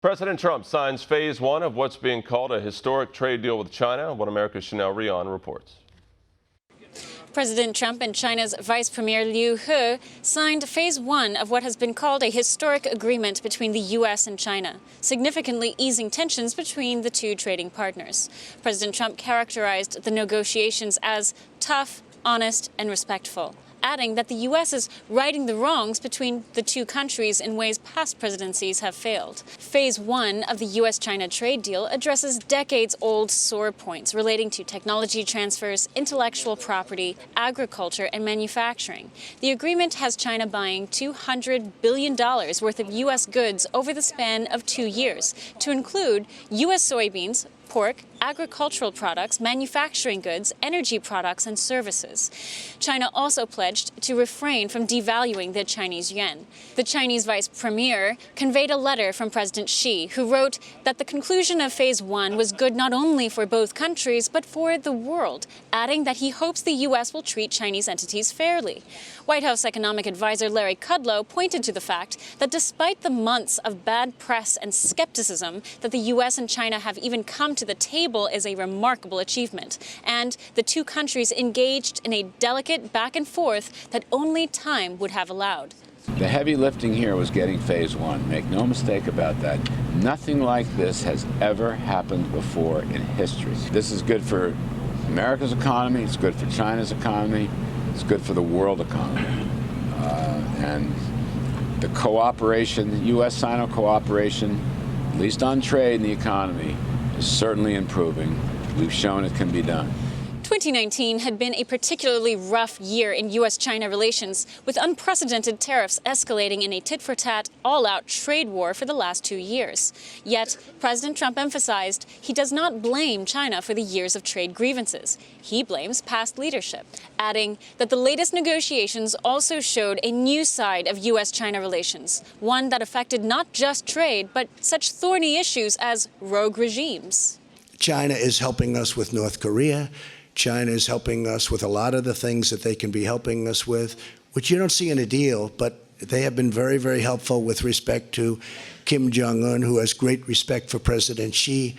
President Trump signs phase one of what's being called a historic trade deal with China. One America's Chanel Rion reports. President Trump and China's Vice Premier Liu He signed phase one of what has been called a historic agreement between the U.S. and China, significantly easing tensions between the two trading partners. President Trump characterized the negotiations as tough, honest, and respectful, adding that the U.S. is righting the wrongs between the two countries in ways past presidencies have failed. Phase one of the U.S.-China trade deal addresses decades-old sore points relating to technology transfers, intellectual property, agriculture, and manufacturing. The agreement has China buying $200 billion worth of U.S. goods over the span of 2 years, to include U.S. soybeans, pork, agricultural products, manufacturing goods, energy products, and services. China also pledged to refrain from devaluing the Chinese yuan. The Chinese vice premier conveyed a letter from President Xi, who wrote that the conclusion of phase one was good not only for both countries, but for the world, adding that he hopes the U.S. will treat Chinese entities fairly. White House economic advisor Larry Kudlow pointed to the fact that despite the months of bad press and skepticism that the U.S. and China have even come to the table is a remarkable achievement, and the two countries engaged in a delicate back and forth that only time would have allowed. The heavy lifting here was getting phase one. Make no mistake about that. Nothing like this has ever happened before in history. This is good for America's economy, it's good for China's economy, it's good for the world economy. And the cooperation, the U.S.-Sino cooperation, at least on trade and the economy, is certainly improving. We've shown it can be done. 2019 had been a particularly rough year in U.S.-China relations, with unprecedented tariffs escalating in a tit-for-tat, all-out trade war for the last 2 years. Yet, President Trump emphasized he does not blame China for the years of trade grievances. He blames past leadership, adding that the latest negotiations also showed a new side of U.S.-China relations, one that affected not just trade, but such thorny issues as rogue regimes. China is helping us with North Korea. China is helping us with a lot of the things that they can be helping us with, which you don't see in a deal, but they have been very, very helpful with respect to Kim Jong-un, who has great respect for President Xi.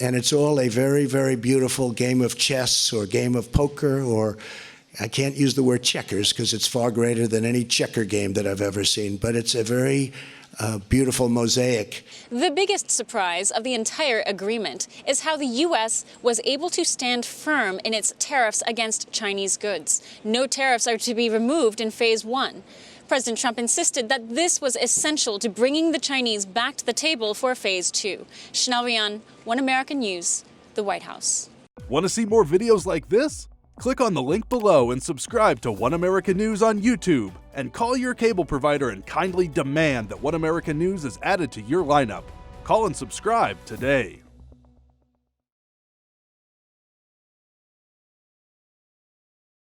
And it's all a very, very beautiful game of chess or game of poker, or I can't use the word checkers because it's far greater than any checker game that I've ever seen, but it's a very beautiful mosaic. The biggest surprise of the entire agreement is how the U.S. was able to stand firm in its tariffs against Chinese goods. No tariffs are to be removed in phase one. President Trump insisted that this was essential to bringing the Chinese back to the table for phase two. Chanel Rion, One American News, the White House. Want to see more videos like this? Click on the link below and subscribe to One American News on YouTube, and call your cable provider and kindly demand that One American News is added to your lineup. Call and subscribe today.